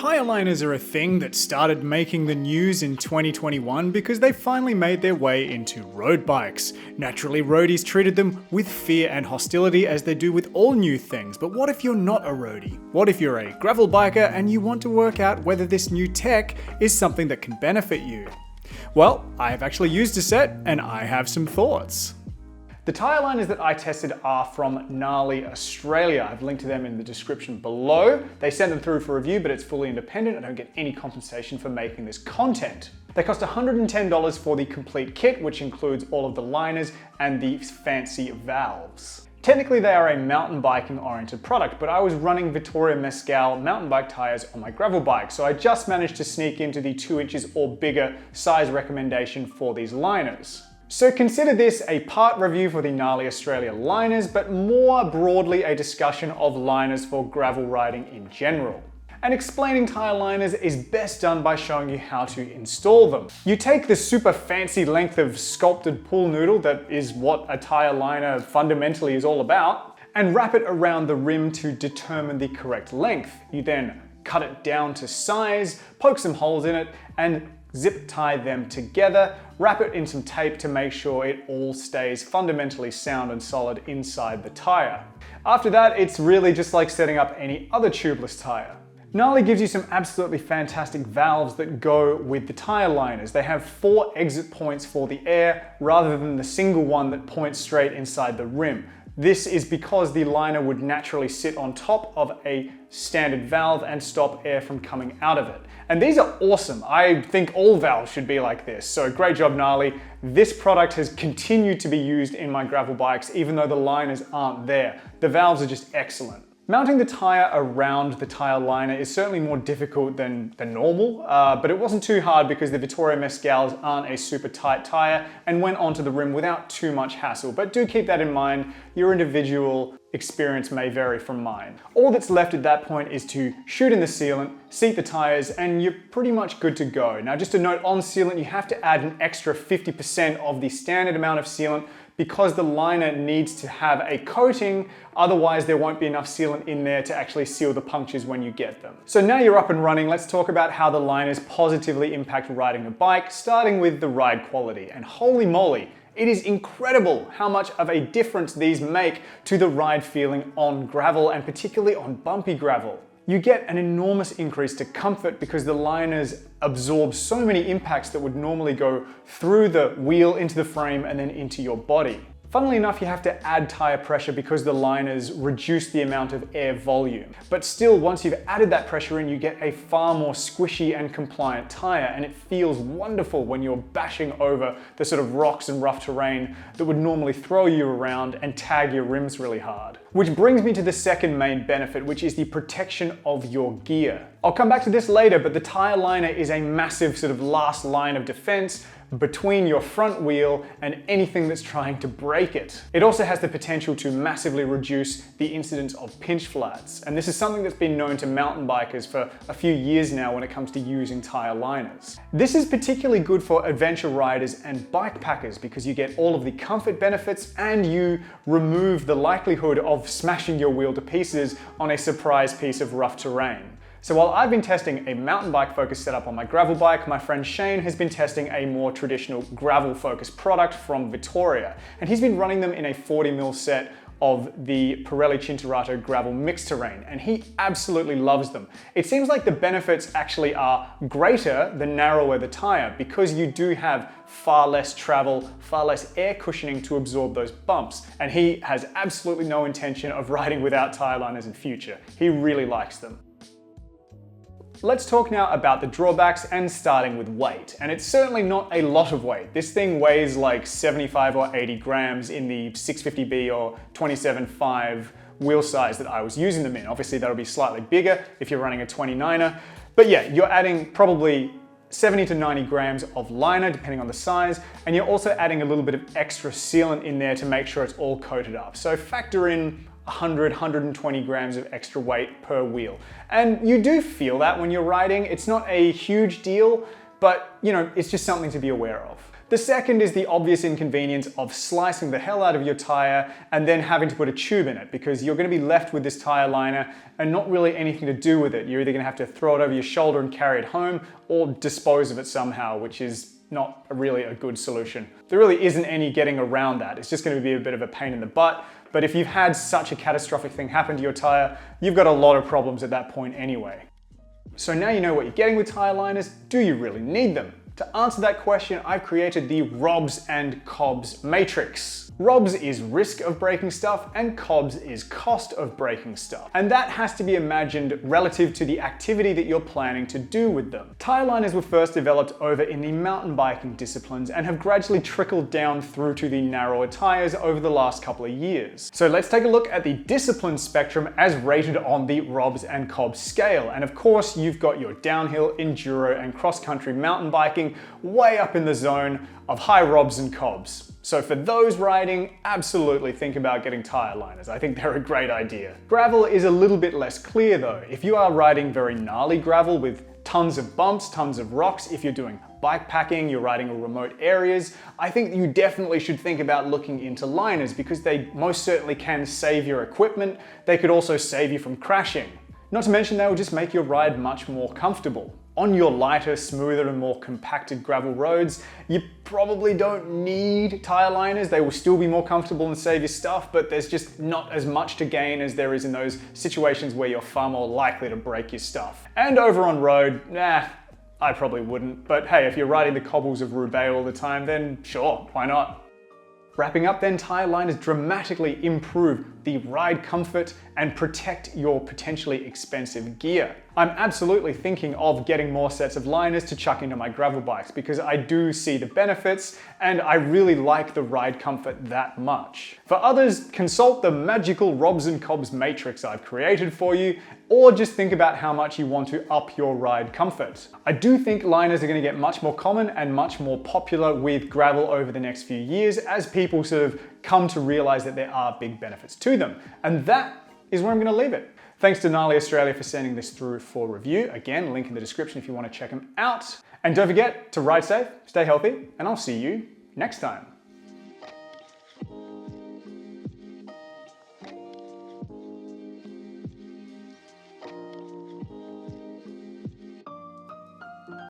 Tyre liners are a thing that started making the news in 2021 because they finally made their way into road bikes. Naturally, roadies treated them with fear and hostility as they do with all new things, but what if you're not a roadie? What if you're a gravel biker and you want to work out whether this new tech is something that can benefit you? Well, I have actually used a set and I have some thoughts. The tyre liners that I tested are from Gnarly Australia. I've linked to them in the description below. They sent them through for review, but it's fully independent. I don't get any compensation for making this content. They cost $110 for the complete kit, which includes all of the liners and the fancy valves. Technically, they are a mountain biking oriented product, but I was running Vittoria Mescal mountain bike tires on my gravel bike, so I just managed to sneak into the 2 inches or bigger size recommendation for these liners. So consider this a part review for the Gnarly Australia liners, but more broadly a discussion of liners for gravel riding in general. And explaining tyre liners is best done by showing you how to install them. You take the super fancy length of sculpted pool noodle that is what a tyre liner fundamentally is all about, and wrap it around the rim to determine the correct length. You then cut it down to size, poke some holes in it, and zip tie them together, wrap it in some tape to make sure it all stays fundamentally sound and solid inside the tyre. After that, it's really just like setting up any other tubeless tyre. Gnarly gives you some absolutely fantastic valves that go with the tyre liners. They have 4 exit points for the air rather than the single one that points straight inside the rim. This is because the liner would naturally sit on top of a standard valve and stop air from coming out of it. And these are awesome. I think all valves should be like this. So great job, Gnarly. This product has continued to be used in my gravel bikes, even though the liners aren't there. The valves are just excellent. Mounting the tyre around the tyre liner is certainly more difficult than normal, but it wasn't too hard because the Vittoria Mescals aren't a super tight tyre and went onto the rim without too much hassle. But do keep that in mind, your individual experience may vary from mine. All that's left at that point is to shoot in the sealant, seat the tyres, and you're pretty much good to go. Now, just a note on sealant, you have to add an extra 50% of the standard amount of sealant because the liner needs to have a coating, otherwise there won't be enough sealant in there to actually seal the punctures when you get them. So now you're up and running, let's talk about how the liners positively impact riding a bike, starting with the ride quality. And holy moly, it is incredible how much of a difference these make to the ride feeling on gravel and particularly on bumpy gravel. You get an enormous increase to comfort because the liners absorb so many impacts that would normally go through the wheel into the frame and then into your body. Funnily enough, you have to add tyre pressure because the liners reduce the amount of air volume. But still, once you've added that pressure in, you get a far more squishy and compliant tyre, and it feels wonderful when you're bashing over the sort of rocks and rough terrain that would normally throw you around and tag your rims really hard. Which brings me to the second main benefit, which is the protection of your gear. I'll come back to this later, but the tyre liner is a massive sort of last line of defense between your front wheel and anything that's trying to break it. It also has the potential to massively reduce the incidence of pinch flats. And this is something that's been known to mountain bikers for a few years now when it comes to using tyre liners. This is particularly good for adventure riders and bike packers because you get all of the comfort benefits and you remove the likelihood of smashing your wheel to pieces on a surprise piece of rough terrain. So while I've been testing a mountain bike focused setup on my gravel bike, my friend Shane has been testing a more traditional gravel focused product from Vittoria. And he's been running them in a 40mm set of the Pirelli Cinturato gravel mixed terrain, and he absolutely loves them. It seems like the benefits actually are greater the narrower the tyre because you do have far less travel, far less air cushioning to absorb those bumps, and he has absolutely no intention of riding without tyre liners in future. He really likes them. Let's talk now about the drawbacks and starting with weight. And it's certainly not a lot of weight. This thing weighs like 75 or 80 grams in the 650B or 27.5 wheel size that I was using them in. Obviously that'll be slightly bigger if you're running a 29er. But yeah, you're adding probably 70 to 90 grams of liner depending on the size, and you're also adding a little bit of extra sealant in there to make sure it's all coated up. So factor in 100, 120 grams of extra weight per wheel. And you do feel that when you're riding. It's not a huge deal, but you know, it's just something to be aware of. The second is the obvious inconvenience of slicing the hell out of your tire and then having to put a tube in it, because you're going to be left with this tire liner and not really anything to do with it. You're either going to have to throw it over your shoulder and carry it home, or dispose of it somehow, which is not really a good solution. There really isn't any getting around that. It's just going to be a bit of a pain in the butt. But if you've had such a catastrophic thing happen to your tire, you've got a lot of problems at that point anyway. So now you know what you're getting with tire liners. Do you really need them? To answer that question, I've created the ROBS and COBS matrix. ROBS is risk of breaking stuff and COBS is cost of breaking stuff. And that has to be imagined relative to the activity that you're planning to do with them. Tire liners were first developed over in the mountain biking disciplines and have gradually trickled down through to the narrower tires over the last couple of years. So let's take a look at the discipline spectrum as rated on the ROBS and COBS scale. And of course, you've got your downhill, enduro, and cross-country mountain biking way up in the zone of high ROBS and COBS. So for those riding, absolutely think about getting tire liners. I think they're a great idea. Gravel is a little bit less clear though. If you are riding very gnarly gravel with tons of bumps, tons of rocks, if you're doing bike packing, you're riding in remote areas, I think you definitely should think about looking into liners, because they most certainly can save your equipment. They could also save you from crashing. Not to mention they will just make your ride much more comfortable. On your lighter, smoother, and more compacted gravel roads, you probably don't need tire liners. They will still be more comfortable and save your stuff, but there's just not as much to gain as there is in those situations where you're far more likely to break your stuff. And over on road, I probably wouldn't. But hey, if you're riding the cobbles of Roubaix all the time, then sure, why not? Wrapping up then, tire liners dramatically improve the ride comfort and protect your potentially expensive gear. I'm absolutely thinking of getting more sets of liners to chuck into my gravel bikes, because I do see the benefits and I really like the ride comfort that much. For others, consult the magical ROBS and COBS matrix I've created for you, or just think about how much you want to up your ride comfort. I do think liners are going to get much more common and much more popular with gravel over the next few years as people sort of come to realize that there are big benefits to them. And that is where I'm going to leave it. Thanks to Gnarly Australia for sending this through for review. Again, link in the description if you want to check them out. And don't forget to ride safe, stay healthy, and I'll see you next time.